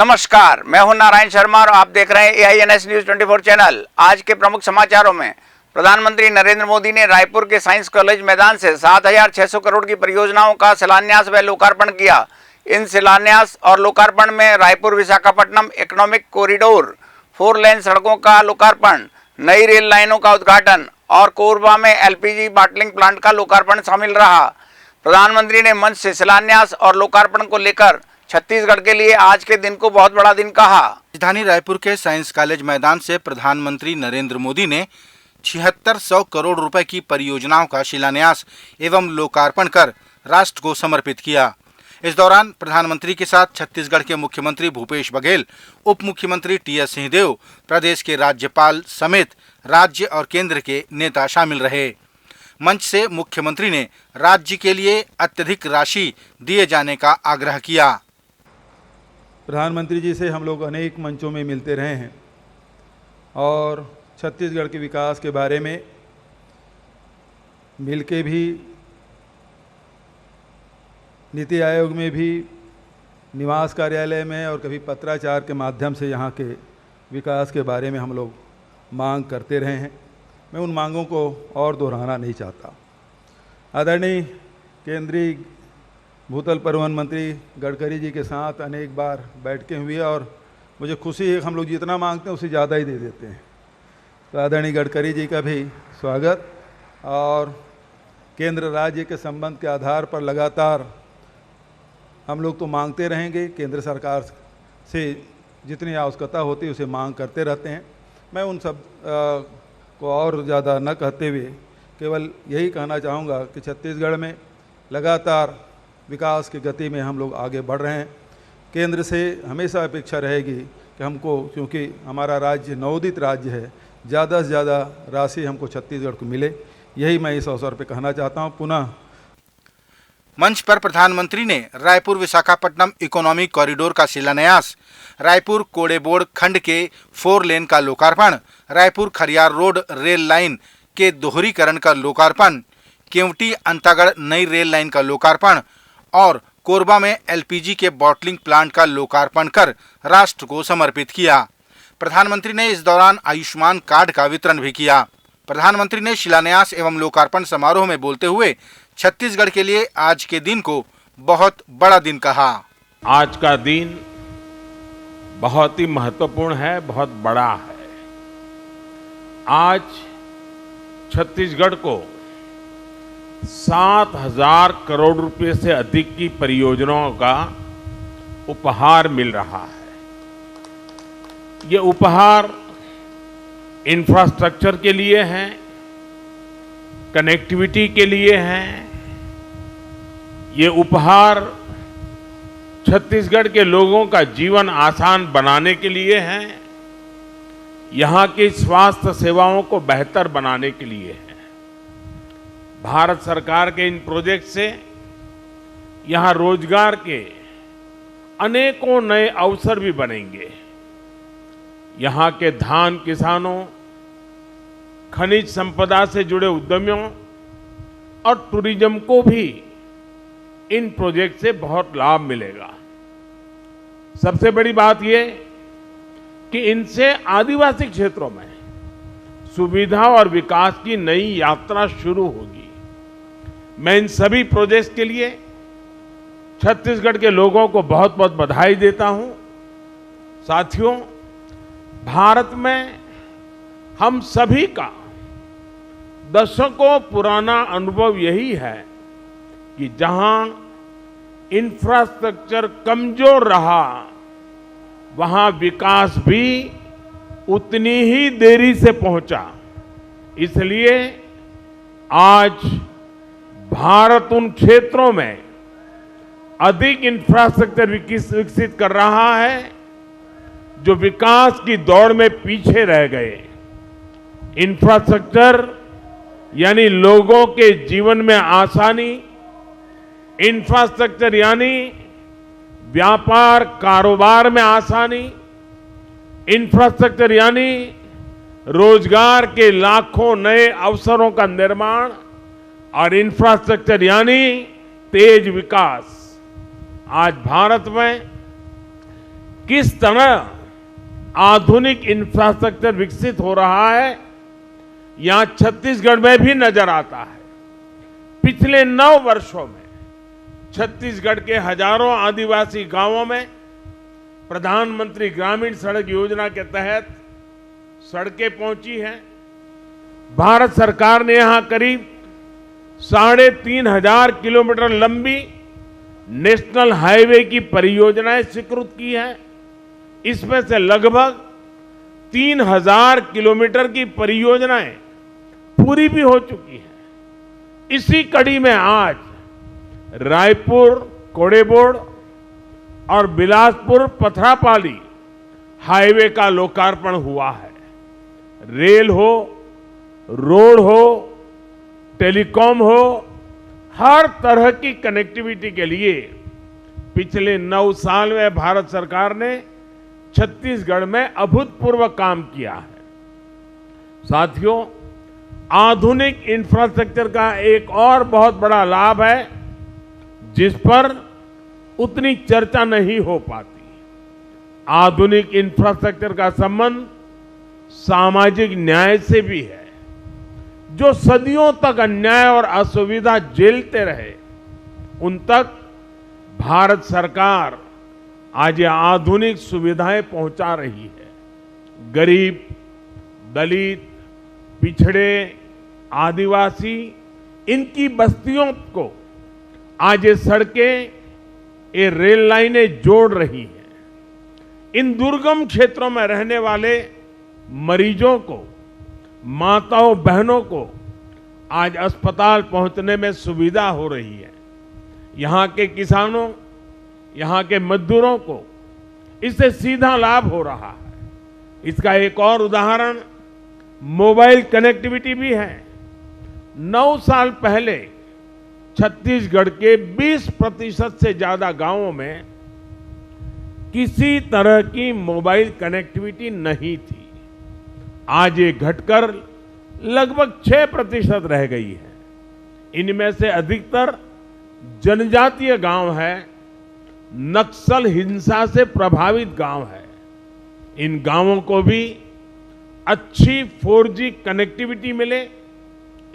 नमस्कार, मैं हूं नारायण शर्मा और आप देख रहे हैं AINS न्यूज 24 चैनल। आज के प्रमुख समाचारों में प्रधानमंत्री नरेंद्र मोदी ने रायपुर के साइंस कॉलेज मैदान से 7,600 करोड़ की परियोजनाओं का शिलान्यास व लोकार्पण किया। इन शिलान्यास और लोकार्पण में रायपुर विशाखापट्टनम इकोनॉमिक कॉरिडोर, 4 लेन सड़कों का लोकार्पण, नई रेल लाइनों का उद्घाटन और कोरबा में LPG बॉटलिंग प्लांट का लोकार्पण शामिल रहा। प्रधानमंत्री ने मंच से शिलान्यास और लोकार्पण को लेकर छत्तीसगढ़ के लिए आज के दिन को बहुत बड़ा दिन कहा। राजधानी रायपुर के साइंस कॉलेज मैदान से प्रधानमंत्री नरेंद्र मोदी ने 7600 करोड़ रुपए की परियोजनाओं का शिलान्यास एवं लोकार्पण कर राष्ट्र को समर्पित किया। इस दौरान प्रधानमंत्री के साथ छत्तीसगढ़ के मुख्यमंत्री भूपेश बघेल, उप मुख्यमंत्री TS सिंहदेव, प्रदेश के राज्यपाल समेत राज्य और केंद्र के नेता शामिल रहे। मंच से मुख्यमंत्री ने राज्य के लिए अत्यधिक राशि दिए जाने का आग्रह किया। प्रधानमंत्री जी से हम लोग अनेक मंचों में मिलते रहे हैं और छत्तीसगढ़ के विकास के बारे में मिलके भी, नीति आयोग में भी, निवास कार्यालय में और कभी पत्राचार के माध्यम से यहाँ के विकास के बारे में हम लोग मांग करते रहे हैं। मैं उन मांगों को और दोहराना नहीं चाहता। आदरणीय केंद्रीय भूतल परिवहन मंत्री गडकरी जी के साथ अनेक बार बैठकें हुई है और मुझे खुशी है, हम लोग जितना मांगते हैं उससे ज़्यादा ही दे देते हैं। तो आदरणीय गडकरी जी का भी स्वागत। और केंद्र राज्य के संबंध के आधार पर लगातार हम लोग तो मांगते रहेंगे, केंद्र सरकार से जितनी आवश्यकता होती है उसे मांग करते रहते हैं। मैं उन सब को और ज़्यादा न कहते हुए केवल यही कहना चाहूँगा कि छत्तीसगढ़ में लगातार विकास की गति में हम लोग आगे बढ़ रहे हैं। केंद्र से हमेशा अपेक्षा रहेगी कि हमको, क्योंकि हमारा राज्य नवोदित राज्य है, ज़्यादा से ज़्यादा राशि हमको छत्तीसगढ़ को मिले, यही मैं इस अवसर पर कहना चाहता हूँ। पुनः मंच पर प्रधानमंत्री ने रायपुर विशाखापट्टनम इकोनॉमिक कॉरिडोर का शिलान्यास, रायपुर कोड़ेबोड़ खंड के 4 लेन का लोकार्पण, Raipur Khariar road rail line के दोहरीकरण का लोकार्पण, केवटी अंतागढ़ नई रेल लाइन का लोकार्पण और कोरबा में LPG के बॉटलिंग प्लांट का लोकार्पण कर राष्ट्र को समर्पित किया। प्रधानमंत्री ने इस दौरान आयुष्मान कार्ड का वितरण भी किया। प्रधानमंत्री ने शिलान्यास एवं लोकार्पण समारोह में बोलते हुए छत्तीसगढ़ के लिए आज के दिन को बहुत बड़ा दिन कहा। आज का दिन बहुत ही महत्वपूर्ण है, बहुत बड़ा है। आज छत्तीसगढ़ को 7,000 करोड़ रुपए से अधिक की परियोजनाओं का उपहार मिल रहा है। ये उपहार इंफ्रास्ट्रक्चर के लिए है, कनेक्टिविटी के लिए है। ये उपहार छत्तीसगढ़ के लोगों का जीवन आसान बनाने के लिए है, यहाँ की स्वास्थ्य सेवाओं को बेहतर बनाने के लिए है। भारत सरकार के इन प्रोजेक्ट से यहाँ रोजगार के अनेकों नए अवसर भी बनेंगे। यहाँ के धान किसानों, खनिज संपदा से जुड़े उद्यमियों और टूरिज्म को भी इन प्रोजेक्ट से बहुत लाभ मिलेगा। सबसे बड़ी बात यह कि इनसे आदिवासी क्षेत्रों में सुविधा और विकास की नई यात्रा शुरू होगी। मैं इन सभी प्रोजेक्ट्स के लिए छत्तीसगढ़ के लोगों को बहुत बहुत बधाई देता हूं। साथियों, भारत में हम सभी का दशकों पुराना अनुभव यही है कि जहां इंफ्रास्ट्रक्चर कमजोर रहा, वहां विकास भी उतनी ही देरी से पहुंचा। इसलिए आज भारत उन क्षेत्रों में अधिक इंफ्रास्ट्रक्चर विकसित कर रहा है जो विकास की दौड़ में पीछे रह गए। इंफ्रास्ट्रक्चर यानी लोगों के जीवन में आसानी, इंफ्रास्ट्रक्चर यानी व्यापार कारोबार में आसानी, इंफ्रास्ट्रक्चर यानी रोजगार के लाखों नए अवसरों का निर्माण और इंफ्रास्ट्रक्चर यानी तेज विकास। आज भारत में किस तरह आधुनिक इंफ्रास्ट्रक्चर विकसित हो रहा है, यहां छत्तीसगढ़ में भी नजर आता है। पिछले 9 वर्षों में छत्तीसगढ़ के हजारों आदिवासी गांवों में प्रधानमंत्री ग्रामीण सड़क योजना के तहत सड़कें पहुंची हैं। भारत सरकार ने यहां करीब 3,500 किलोमीटर लंबी नेशनल हाईवे की परियोजनाएं स्वीकृत की हैं। इसमें से लगभग 3,000 किलोमीटर की परियोजनाएं पूरी भी हो चुकी हैं। इसी कड़ी में आज रायपुर कोड़ेबोड़ और बिलासपुर पथरापाली हाईवे का लोकार्पण हुआ है। रेल हो, रोड हो, टेलीकॉम हो, हर तरह की कनेक्टिविटी के लिए पिछले 9 साल में भारत सरकार ने छत्तीसगढ़ में अभूतपूर्व काम किया है। साथियों, आधुनिक इंफ्रास्ट्रक्चर का एक और बहुत बड़ा लाभ है जिस पर उतनी चर्चा नहीं हो पाती। आधुनिक इंफ्रास्ट्रक्चर का संबंध सामाजिक न्याय से भी है। जो सदियों तक अन्याय और असुविधा झेलते रहे, उन तक भारत सरकार आज ये आधुनिक सुविधाएं पहुंचा रही है। गरीब, दलित, पिछड़े, आदिवासी, इनकी बस्तियों को आज ये सड़कें, ये रेल लाइनें जोड़ रही हैं। इन दुर्गम क्षेत्रों में रहने वाले मरीजों को, माताओं बहनों को आज अस्पताल पहुंचने में सुविधा हो रही है। यहां के किसानों, यहां के मजदूरों को इससे सीधा लाभ हो रहा है। इसका एक और उदाहरण मोबाइल कनेक्टिविटी भी है। 9 साल पहले छत्तीसगढ़ के 20% से ज्यादा गांवों में किसी तरह की मोबाइल कनेक्टिविटी नहीं थी। आज ये घटकर लगभग 6% रह गई है। इनमें से अधिकतर जनजातीय गांव है, नक्सल हिंसा से प्रभावित गांव है। इन गांवों को भी अच्छी 4G कनेक्टिविटी मिले,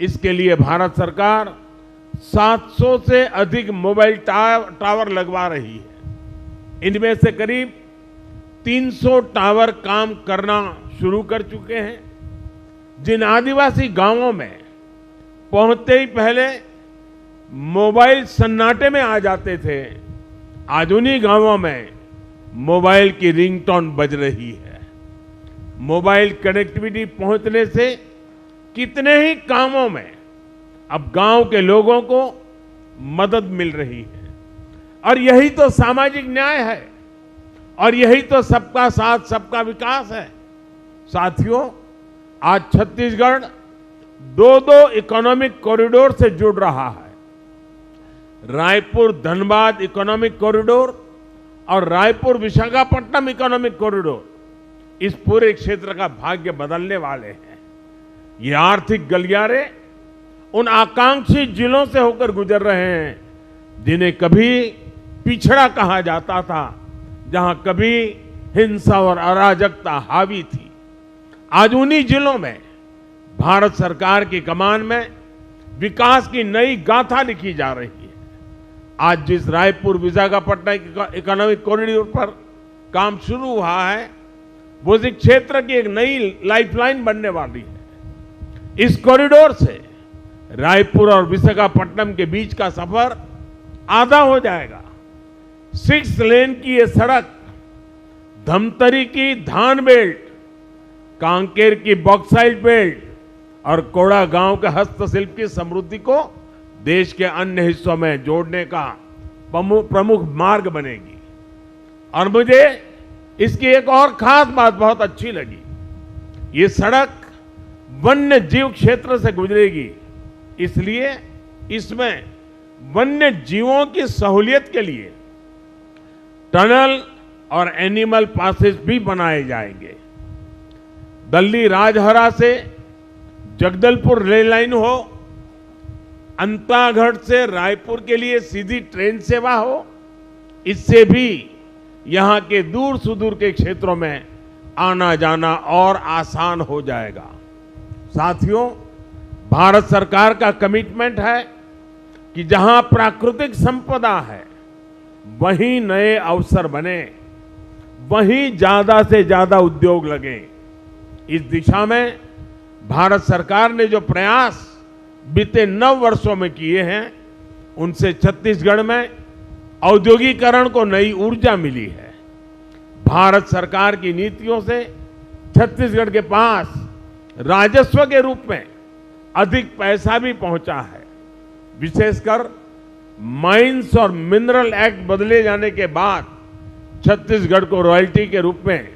इसके लिए भारत सरकार 700 से अधिक मोबाइल टावर लगवा रही है। इनमें से करीब 300 टावर काम करना शुरू कर चुके हैं। जिन आदिवासी गांवों में पहुंचते ही पहले मोबाइल सन्नाटे में आ जाते थे, आज उन्हीं गांवों में मोबाइल की रिंगटोन बज रही है। मोबाइल कनेक्टिविटी पहुंचने से कितने ही कामों में अब गांव के लोगों को मदद मिल रही है। और यही तो सामाजिक न्याय है, और यही तो सबका साथ सबका विकास है। साथियों, आज छत्तीसगढ़ 2 इकोनॉमिक कॉरिडोर से जुड़ रहा है। रायपुर धनबाद इकोनॉमिक कॉरिडोर और रायपुर विशाखापट्टनम इकोनॉमिक कॉरिडोर इस पूरे क्षेत्र का भाग्य बदलने वाले हैं। ये आर्थिक गलियारे उन आकांक्षी जिलों से होकर गुजर रहे हैं जिन्हें कभी पिछड़ा कहा जाता था, जहां कभी हिंसा और अराजकता हावी थी। आज उन्हीं जिलों में भारत सरकार की कमान में विकास की नई गाथा लिखी जा रही है। आज जिस रायपुर विशाखापट्टनम इकोनॉमिक कॉरिडोर पर काम शुरू हुआ है, वो इस क्षेत्र की एक नई लाइफलाइन बनने वाली है। इस कॉरिडोर से रायपुर और विशाखापट्टनम के बीच का सफर आधा हो जाएगा। 6 लेन की ये सड़क धमतरी की धान बेल्ट, कांकेर की बॉक्साइट बेल्ट और कोड़ा गांव के हस्तशिल्प की समृद्धि को देश के अन्य हिस्सों में जोड़ने का प्रमुख मार्ग बनेगी। और मुझे इसकी एक और खास बात बहुत अच्छी लगी। ये सड़क वन्य जीव क्षेत्र से गुजरेगी, इसलिए इसमें वन्य जीवों की सहूलियत के लिए टनल और एनिमल पासेस भी बनाए जाएंगे। दिल्ली राजहरा से जगदलपुर रेल लाइन हो, अंतागढ़ से रायपुर के लिए सीधी ट्रेन सेवा हो, इससे भी यहाँ के दूर सुदूर के क्षेत्रों में आना जाना और आसान हो जाएगा। साथियों, भारत सरकार का कमिटमेंट है कि जहां प्राकृतिक संपदा है वहीं नए अवसर बने, वहीं ज्यादा से ज्यादा उद्योग लगे। इस दिशा में भारत सरकार ने जो प्रयास बीते 9 वर्षों में किए हैं, उनसे छत्तीसगढ़ में औद्योगिकरण को नई ऊर्जा मिली है। भारत सरकार की नीतियों से छत्तीसगढ़ के पास राजस्व के रूप में अधिक पैसा भी पहुंचा है। विशेषकर माइंस और मिनरल एक्ट बदले जाने के बाद छत्तीसगढ़ को रॉयल्टी के रूप में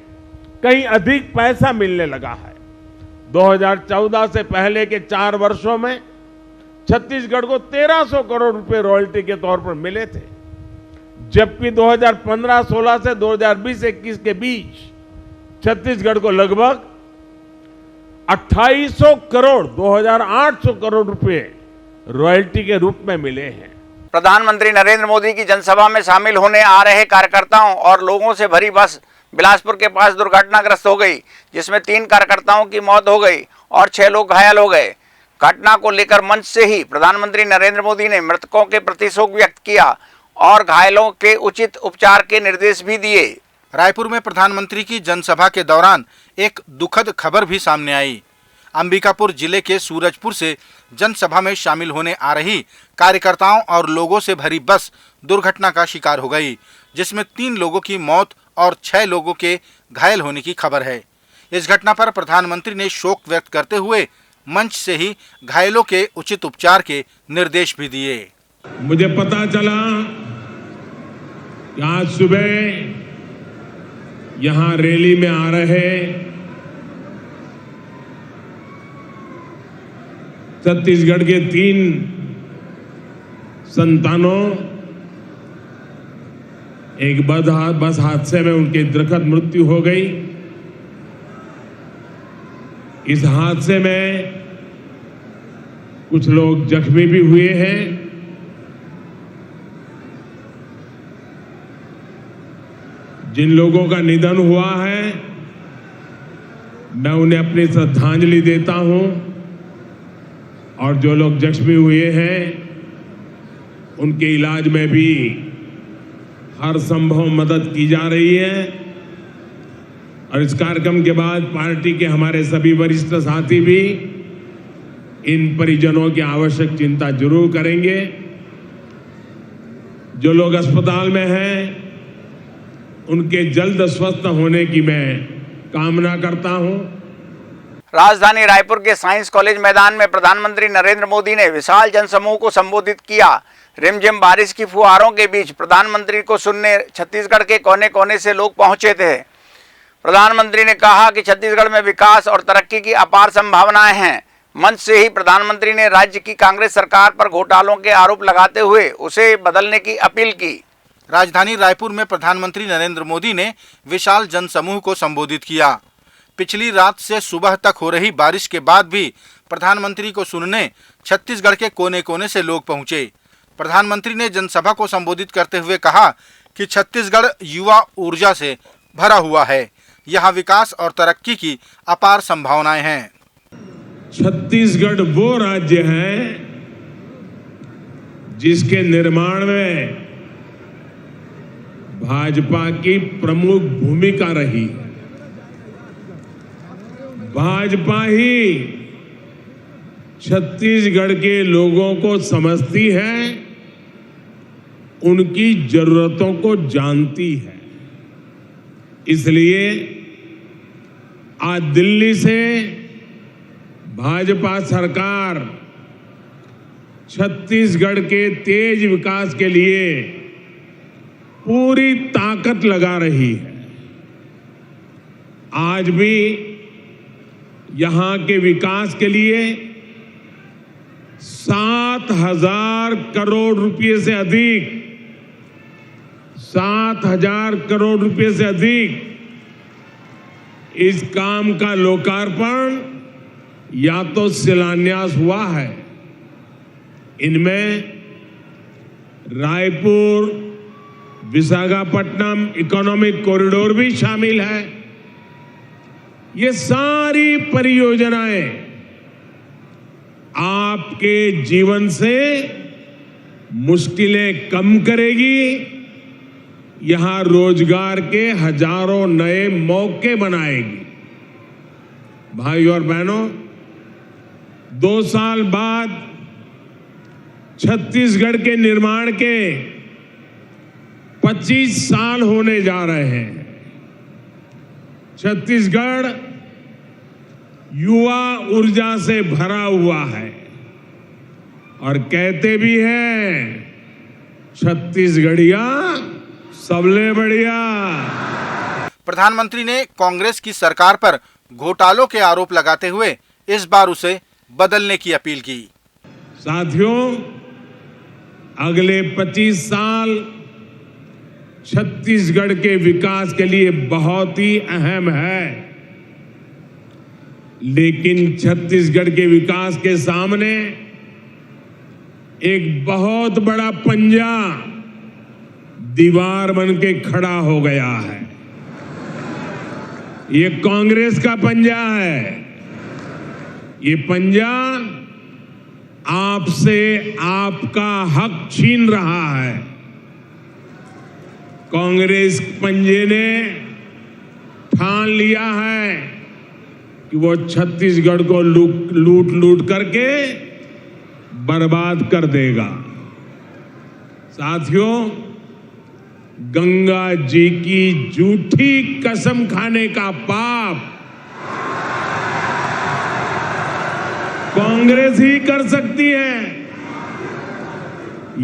कहीं अधिक पैसा मिलने लगा है। 2014 से पहले के 4 वर्षों में छत्तीसगढ़ को 1300 करोड़ रुपए रॉयल्टी के तौर पर मिले थे, जबकि 2015-16 से 2020-21 के बीच छत्तीसगढ़ को लगभग 2800 करोड़ 2800 करोड़ रुपए रॉयल्टी के रूप में मिले हैं। प्रधानमंत्री नरेंद्र मोदी की जनसभा में शामिल होने आ रहे कार्यकर्ताओं और लोगों से भरी बस बिलासपुर के पास दुर्घटनाग्रस्त हो गई, जिसमें 3 कार्यकर्ताओं की मौत हो गई और 6 लोग घायल हो गए। घटना को लेकर मंच से ही प्रधानमंत्री नरेंद्र मोदी ने मृतकों के प्रति शोक व्यक्त किया और घायलों के उचित उपचार के निर्देश भी दिए। रायपुर में प्रधानमंत्री की जनसभा के दौरान एक दुखद खबर भी सामने आई। अंबिकापुर जिले के सूरजपुर से जनसभा में शामिल होने आ रही कार्यकर्ताओं और लोगों से भरी बस दुर्घटना का शिकार हो गई, जिसमें 3 लोगों की मौत और 6 लोगों के घायल होने की खबर है। इस घटना पर प्रधानमंत्री ने शोक व्यक्त करते हुए मंच से ही घायलों के उचित उपचार के निर्देश भी दिए। मुझे पता चला कि आज सुबह यहां रैली में आ रहे छत्तीसगढ़ के 3 संतानों एक बस हादसे में उनकी दुखद मृत्यु हो गई। इस हादसे में कुछ लोग जख्मी भी हुए हैं। जिन लोगों का निधन हुआ है, मैं उन्हें अपनी श्रद्धांजलि देता हूं और जो लोग जख्मी हुए हैं उनके इलाज में भी हर संभव मदद की जा रही है। और इस कार्यक्रम के बाद पार्टी के हमारे सभी वरिष्ठ साथी भी इन परिजनों की आवश्यक चिंता जरूर करेंगे। जो लोग अस्पताल में हैं उनके जल्द स्वस्थ होने की मैं कामना करता हूं। राजधानी रायपुर के साइंस कॉलेज मैदान में प्रधानमंत्री नरेंद्र मोदी ने विशाल जनसमूह को संबोधित किया। रिमझिम बारिश की फुहारों के बीच प्रधानमंत्री को सुनने छत्तीसगढ़ के कोने कोने से लोग पहुंचे थे। प्रधानमंत्री ने कहा कि छत्तीसगढ़ में विकास और तरक्की की अपार संभावनाएं हैं। मंच से ही प्रधानमंत्री ने राज्य की कांग्रेस सरकार पर घोटालों के आरोप लगाते हुए उसे बदलने की अपील की। राजधानी रायपुर में प्रधानमंत्री नरेंद्र मोदी ने विशाल जनसमूह को संबोधित किया। पिछली रात से सुबह तक हो रही बारिश के बाद भी प्रधानमंत्री को सुनने छत्तीसगढ़ के कोने कोने से लोग पहुंचे। प्रधानमंत्री ने जनसभा को संबोधित करते हुए कहा कि छत्तीसगढ़ युवा ऊर्जा से भरा हुआ है। यहाँ विकास और तरक्की की अपार संभावनाएं हैं। छत्तीसगढ़ वो राज्य है जिसके निर्माण में भाजपा की प्रमुख भूमिका रही। भाजपा ही छत्तीसगढ़ के लोगों को समझती है, उनकी जरूरतों को जानती है। इसलिए आज दिल्ली से भाजपा सरकार छत्तीसगढ़ के तेज विकास के लिए पूरी ताकत लगा रही है। आज भी यहां के विकास के लिए 7,000 करोड़ रुपए से अधिक 7,000 करोड़ रुपए से अधिक इस काम का लोकार्पण या तो शिलान्यास हुआ है। इनमें रायपुर, विशाखापट्टनम इकोनॉमिक कॉरिडोर भी शामिल है। ये सारी परियोजनाएं आपके जीवन से मुश्किलें कम करेगी, यहां रोजगार के हजारों नए मौके बनाएगी। भाइयों और बहनों, 2 साल बाद छत्तीसगढ़ के निर्माण के 25 साल होने जा रहे हैं। छत्तीसगढ़ युवा ऊर्जा से भरा हुआ है और कहते भी हैं छत्तीसगढ़िया सबले बढ़िया। प्रधानमंत्री ने कांग्रेस की सरकार पर घोटालों के आरोप लगाते हुए इस बार उसे बदलने की अपील की। साथियों, अगले 25 साल छत्तीसगढ़ के विकास के लिए बहुत ही अहम है, लेकिन छत्तीसगढ़ के विकास के सामने एक बहुत बड़ा पंजा दीवार बन के खड़ा हो गया है। ये कांग्रेस का पंजा है। ये पंजा आपसे आपका हक छीन रहा है। कांग्रेस पंजे ने ठान लिया है कि वो छत्तीसगढ़ को लूट करके बर्बाद कर देगा। साथियों, गंगा जी की झूठी कसम खाने का पाप कांग्रेस ही कर सकती है।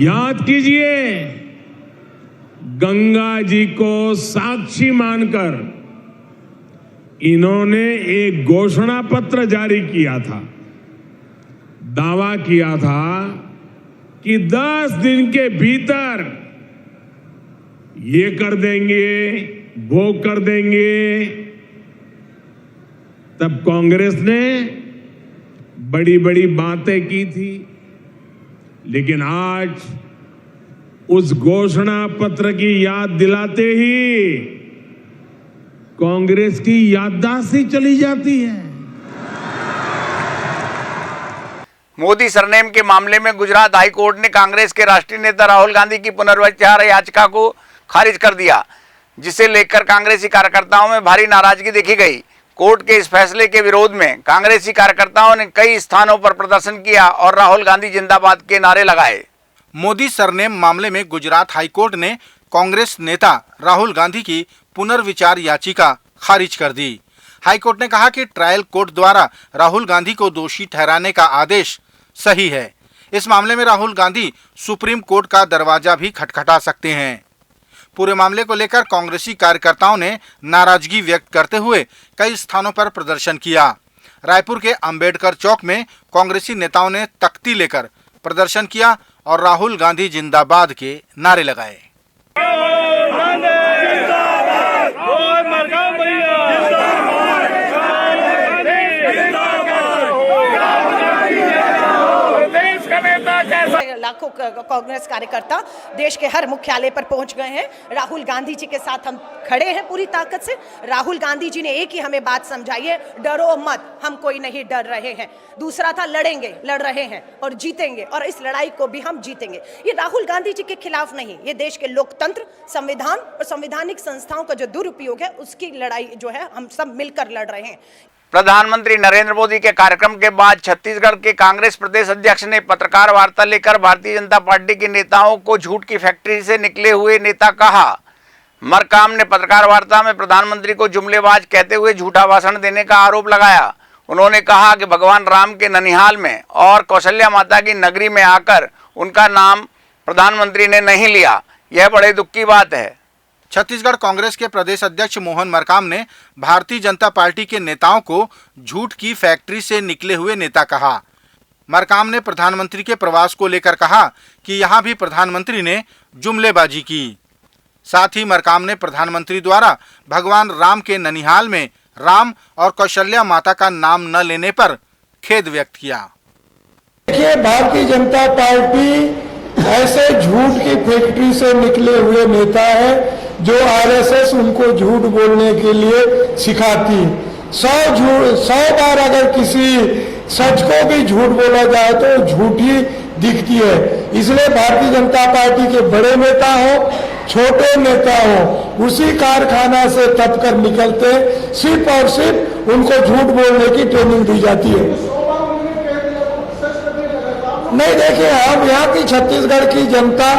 याद कीजिए, गंगा जी को साक्षी मानकर इन्होंने एक घोषणा पत्र जारी किया था। दावा किया था कि 10 दिन के भीतर ये कर देंगे, वो कर देंगे। तब कांग्रेस ने बड़ी बड़ी बातें की थी, लेकिन आज उस घोषणा पत्र की याद दिलाते ही कांग्रेस की याददाश्त ही चली जाती है। मोदी सरनेम के मामले में गुजरात हाई कोर्ट ने कांग्रेस के राष्ट्रीय नेता राहुल गांधी की पुनर्विचार याचिका को खारिज कर दिया, जिसे लेकर कांग्रेसी कार्यकर्ताओं में भारी नाराजगी देखी गई। कोर्ट के इस फैसले के विरोध में कांग्रेसी कार्यकर्ताओं ने कई स्थानों पर प्रदर्शन किया और राहुल गांधी जिंदाबाद के नारे लगाए। मोदी सरनेम मामले में गुजरात हाईकोर्ट ने कांग्रेस नेता राहुल गांधी की पुनर्विचार याचिका खारिज कर दी। हाईकोर्ट ने कहा कि ट्रायल कोर्ट द्वारा राहुल गांधी को दोषी ठहराने का आदेश सही है। इस मामले में राहुल गांधी सुप्रीम कोर्ट का दरवाजा भी खटखटा सकते हैं। पूरे मामले को लेकर कांग्रेसी कार्यकर्ताओं ने नाराजगी व्यक्त करते हुए कई स्थानों पर प्रदर्शन किया। रायपुर के अंबेडकर चौक में कांग्रेसी नेताओं ने तख्ती लेकर प्रदर्शन किया और राहुल गांधी जिंदाबाद के नारे लगाए। लाखों कांग्रेस कार्यकर्ता देश के हर मुख्यालय पर पहुंच गए हैं। राहुल गांधी जी के साथ हम खड़े हैं पूरी ताकत से। राहुल गांधी जी ने एक ही हमें बात समझाई है, डरो मत, हम कोई नहीं डर रहे हैं। दूसरा था लड़ेंगे, लड़ रहे हैं और जीतेंगे, और इस लड़ाई को भी हम जीतेंगे। ये राहुल गांधी जी के खिलाफ नहीं, ये देश के लोकतंत्र, संविधान और संवैधानिक संस्थाओं का जो दुरुपयोग है उसकी लड़ाई जो है हम सब मिलकर लड़ रहे हैं। प्रधानमंत्री नरेंद्र मोदी के कार्यक्रम के बाद छत्तीसगढ़ के कांग्रेस प्रदेश अध्यक्ष ने पत्रकार वार्ता लेकर भारतीय जनता पार्टी के नेताओं को झूठ की फैक्ट्री से निकले हुए नेता कहा। मरकाम ने पत्रकार वार्ता में प्रधानमंत्री को जुमलेबाज कहते हुए झूठा भाषण देने का आरोप लगाया। उन्होंने कहा कि भगवान राम के ननिहाल में और कौशल्या माता की नगरी में आकर उनका नाम प्रधानमंत्री ने नहीं लिया। यह बड़े दुख की बात है। छत्तीसगढ़ कांग्रेस के प्रदेश अध्यक्ष मोहन मरकाम ने भारतीय जनता पार्टी के नेताओं को झूठ की फैक्ट्री से निकले हुए नेता कहा। मरकाम ने प्रधानमंत्री के प्रवास को लेकर कहा कि यहां भी प्रधानमंत्री ने जुमलेबाजी की। साथ ही मरकाम ने प्रधानमंत्री द्वारा भगवान राम के ननिहाल में राम और कौशल्या माता का नाम न लेने पर खेद व्यक्त किया। देखिए, भारतीय जनता पार्टी ऐसे झूठ की फैक्ट्री से निकले हुए नेता है जो आरएसएस उनको झूठ बोलने के लिए सिखाती है। 100 बार अगर किसी सच को भी झूठ बोला जाए तो झूठ ही दिखती है। इसलिए भारतीय जनता पार्टी के बड़े नेता हो, छोटे नेता हो, उसी कारखाना से तप कर निकलते, सिर्फ और सिर्फ उनको झूठ बोलने की ट्रेनिंग दी जाती है। नहीं, देखिए, हम यहाँ की छत्तीसगढ़ की जनता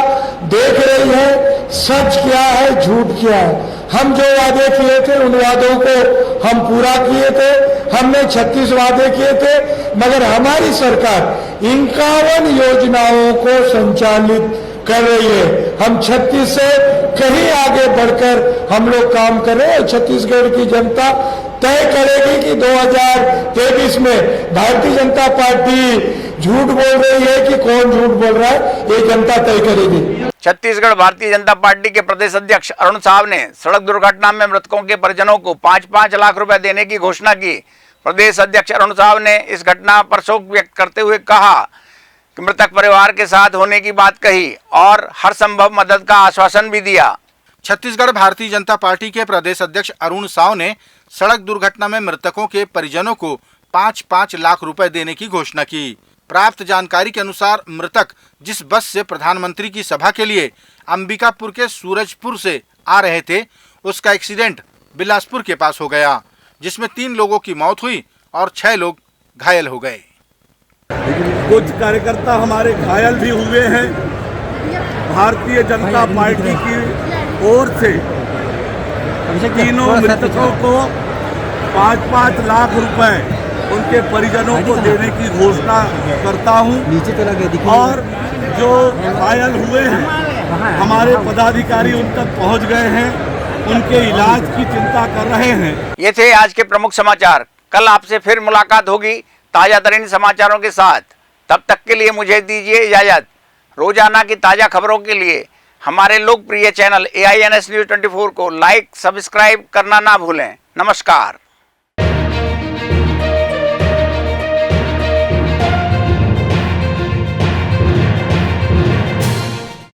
देख रही है सच क्या है, झूठ क्या है। हम जो वादे किए थे उन वादों को हम पूरा किए थे। हमने 36 वादे किए थे, मगर हमारी सरकार 51 योजनाओं को संचालित कर रही है। हम 36 से कहीं आगे बढ़कर हम लोग काम कर रहे हैं। छत्तीसगढ़ की जनता तय करेगी कि 2023 में भारतीय जनता पार्टी झूठ बोल रही है कि कौन झूठ बोल रहा है, ये जनता तय करेगी। छत्तीसगढ़ भारतीय जनता पार्टी के प्रदेश अध्यक्ष अरुण साव ने सड़क दुर्घटना में मृतकों के परिजनों को 5-5 लाख रुपए देने की घोषणा की। प्रदेश अध्यक्ष अरुण साव ने इस घटना पर शोक व्यक्त करते हुए कहा कि मृतक परिवार के साथ होने की बात कही और हर संभव मदद का आश्वासन भी दिया। छत्तीसगढ़ भारतीय जनता पार्टी के प्रदेश अध्यक्ष अरुण साव ने सड़क दुर्घटना में मृतकों के परिजनों को 5-5 लाख रुपए देने की घोषणा की। प्राप्त जानकारी के अनुसार मृतक जिस बस से प्रधानमंत्री की सभा के लिए अंबिकापुर के सूरजपुर से आ रहे थे, उसका एक्सीडेंट बिलासपुर के पास हो गया, जिसमें 3 लोगों की मौत हुई और 6 लोग घायल हो गए। कुछ कार्यकर्ता हमारे घायल भी हुए हैं। भारतीय जनता पार्टी की ओर से तीनों मृतकों को 5-5 लाख रुपए उनके परिजनों को देने की घोषणा करता हूं। नीचे तो लगे और जो घायल हुए हैं हमारे पदाधिकारी उन तक पहुंच गए हैं, उनके इलाज की चिंता कर रहे हैं। ये थे आज के प्रमुख समाचार। कल आपसे फिर मुलाकात होगी ताजा तरीन समाचारों के साथ। तब तक के लिए मुझे दीजिए इजाजत। रोजाना की ताजा खबरों के लिए हमारे लोकप्रिय चैनल AINS News 24 को लाइक, सब्सक्राइब करना ना भूलें। नमस्कार।